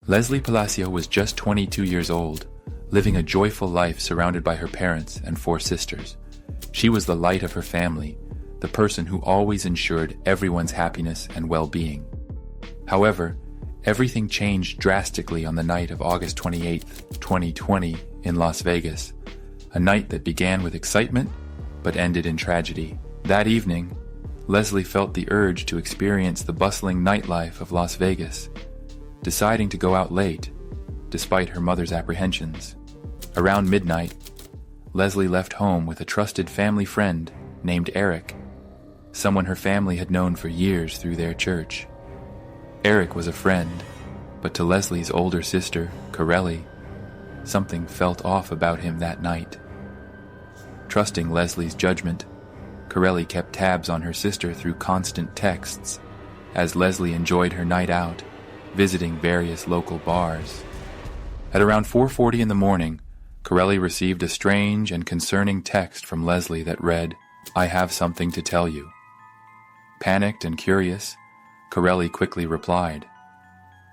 Lesly Palacio was just 22 years old, living a joyful life surrounded by her parents and 4 sisters. She was the light of her family, the person who always ensured everyone's happiness and well-being. However, everything changed drastically on the night of August 28, 2020, in Las Vegas, a night that began with excitement but ended in tragedy. That evening, Lesly felt the urge to experience the bustling nightlife of Las Vegas, deciding to go out late, despite her mother's apprehensions. Around midnight, Lesly left home with a trusted family friend named Eric, someone her family had known for years through their church. Eric was a friend, but to Lesly's older sister, Corelli, something felt off about him that night. Trusting Lesly's judgment, Corelli kept tabs on her sister through constant texts, as Lesly enjoyed her night out, visiting various local bars. At around 4:40 in the morning, Corelli received a strange and concerning text from Lesly that read, "I have something to tell you." Panicked and curious, Corelli quickly replied,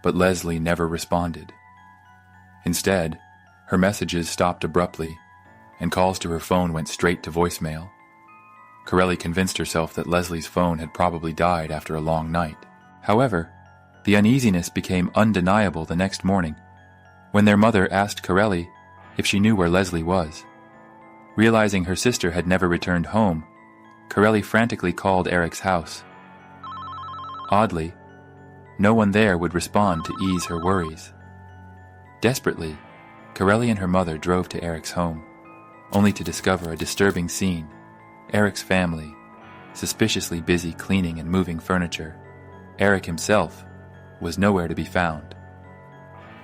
but Lesly never responded. Instead, her messages stopped abruptly, and calls to her phone went straight to voicemail. Corelli convinced herself that Lesly's phone had probably died after a long night. However, the uneasiness became undeniable the next morning, when their mother asked Corelli if she knew where Lesly was. Realizing her sister had never returned home, Corelli frantically called Eric's house. Oddly, no one there would respond to ease her worries. Desperately, Corelli and her mother drove to Eric's home, only to discover a disturbing scene. Eric's family, suspiciously busy cleaning and moving furniture. Eric himself was nowhere to be found.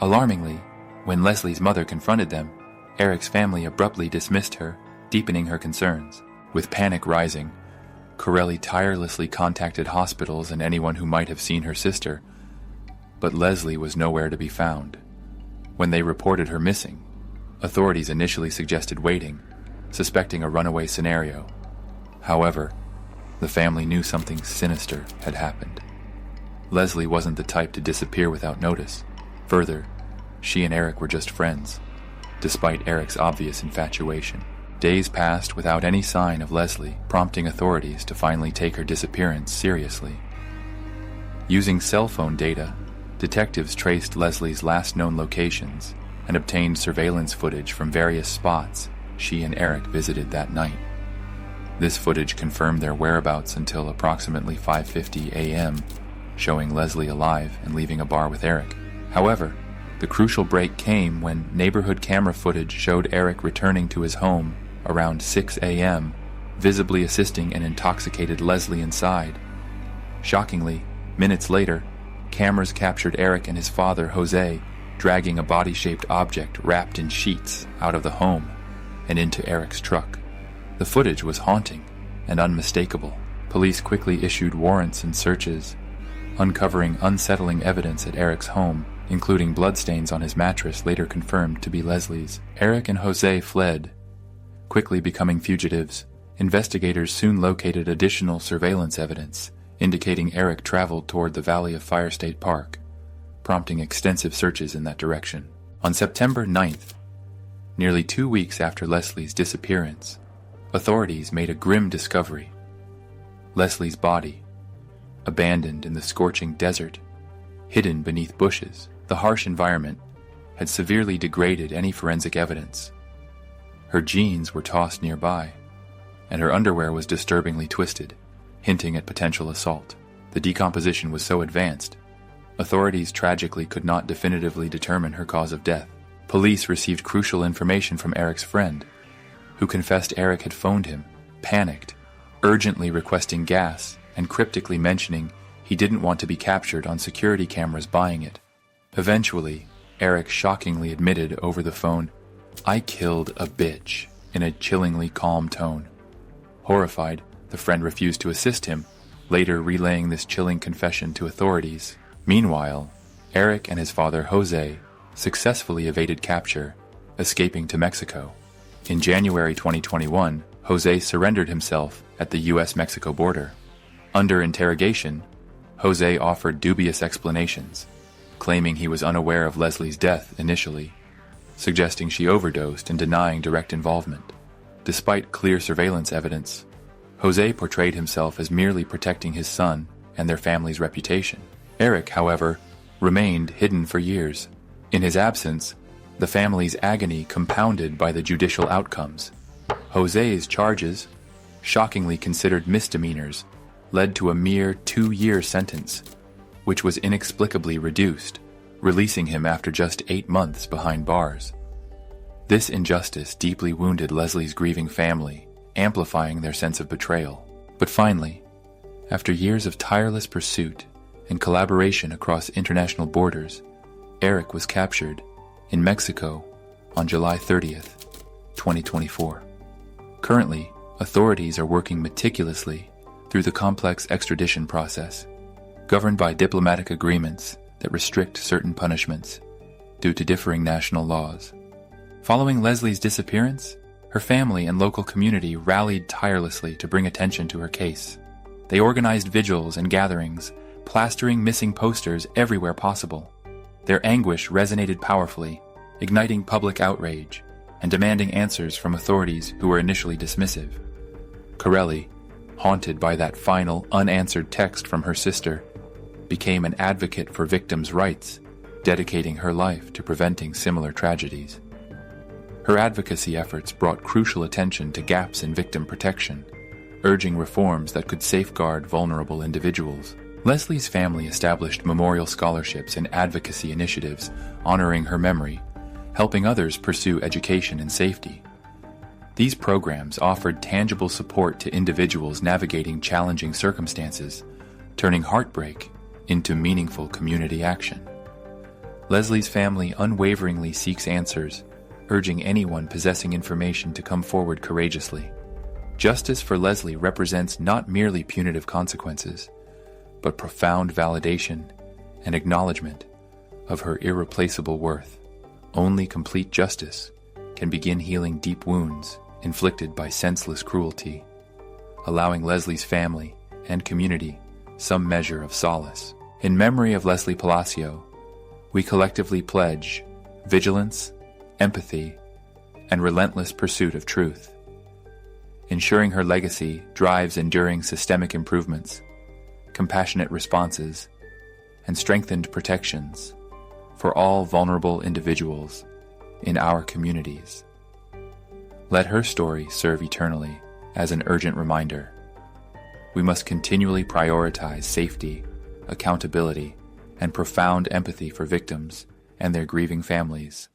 Alarmingly, when Leslie's mother confronted them, Eric's family abruptly dismissed her, deepening her concerns. With panic rising, Corelli tirelessly contacted hospitals and anyone who might have seen her sister, but Lesly was nowhere to be found. When they reported her missing, authorities initially suggested waiting, suspecting a runaway scenario. However, the family knew something sinister had happened. Lesly wasn't the type to disappear without notice. Further, she and Eric were just friends, despite Eric's obvious infatuation. Days passed without any sign of Lesly, prompting authorities to finally take her disappearance seriously. Using cell phone data, detectives traced Leslie's last known locations and obtained surveillance footage from various spots she and Eric visited that night. This footage confirmed their whereabouts until approximately 5:50 a.m., showing Lesly alive and leaving a bar with Eric. However, the crucial break came when neighborhood camera footage showed Eric returning to his home around 6 a.m., visibly assisting an intoxicated Lesly inside. Shockingly, minutes later, cameras captured Eric and his father, Jose, dragging a body-shaped object wrapped in sheets out of the home and into Eric's truck. The footage was haunting and unmistakable. Police quickly issued warrants and searches, uncovering unsettling evidence at Eric's home, including bloodstains on his mattress later confirmed to be Leslie's. Eric and Jose fled. Quickly becoming fugitives, investigators soon located additional surveillance evidence, indicating Eric traveled toward the Valley of Fire State Park, prompting extensive searches in that direction. On September 9th, nearly 2 weeks after Leslie's disappearance, authorities made a grim discovery. Leslie's body, abandoned in the scorching desert, hidden beneath bushes. The harsh environment had severely degraded any forensic evidence. Her jeans were tossed nearby, and her underwear was disturbingly twisted, hinting at potential assault. The decomposition was so advanced, authorities tragically could not definitively determine her cause of death. Police received crucial information from Eric's friend, who confessed Eric had phoned him, panicked, urgently requesting gas, and cryptically mentioning he didn't want to be captured on security cameras buying it. Eventually, Eric shockingly admitted over the phone, "I killed a bitch," in a chillingly calm tone. Horrified, the friend refused to assist him, later relaying this chilling confession to authorities. Meanwhile, Eric and his father Jose successfully evaded capture, escaping to Mexico. In January 2021, Jose surrendered himself at the U.S.-Mexico border. Under interrogation, Jose offered dubious explanations, claiming he was unaware of Lesly's death initially, suggesting she overdosed and denying direct involvement. Despite clear surveillance evidence, Jose portrayed himself as merely protecting his son and their family's reputation. Eric, however, remained hidden for years. In his absence, the family's agony compounded by the judicial outcomes. Jose's charges, shockingly considered misdemeanors, led to a mere 2-year sentence, which was inexplicably reduced, releasing him after just 8 months behind bars. This injustice deeply wounded Lesly's grieving family, amplifying their sense of betrayal. But finally, after years of tireless pursuit and collaboration across international borders, Eric was captured in Mexico on July 30th, 2024. Currently, authorities are working meticulously through the complex extradition process, governed by diplomatic agreements that restrict certain punishments due to differing national laws. Following Lesly's disappearance, her family and local community rallied tirelessly to bring attention to her case. They organized vigils and gatherings, plastering missing posters everywhere possible. Their anguish resonated powerfully, igniting public outrage and demanding answers from authorities who were initially dismissive. Corelli, haunted by that final unanswered text from her sister, became an advocate for victims' rights, dedicating her life to preventing similar tragedies. Her advocacy efforts brought crucial attention to gaps in victim protection, urging reforms that could safeguard vulnerable individuals. Lesly's family established memorial scholarships and advocacy initiatives honoring her memory, helping others pursue education and safety. These programs offered tangible support to individuals navigating challenging circumstances, turning heartbreak into meaningful community action. Lesly's family unwaveringly seeks answers, urging anyone possessing information to come forward courageously. Justice for Lesly represents not merely punitive consequences, but profound validation and acknowledgement of her irreplaceable worth. Only complete justice can begin healing deep wounds inflicted by senseless cruelty, allowing Lesly's family and community some measure of solace. In memory of Lesly Palacio, we collectively pledge vigilance, empathy, and relentless pursuit of truth, ensuring her legacy drives enduring systemic improvements, compassionate responses, and strengthened protections for all vulnerable individuals in our communities. Let her story serve eternally as an urgent reminder. We must continually prioritize safety, accountability, and profound empathy for victims and their grieving families.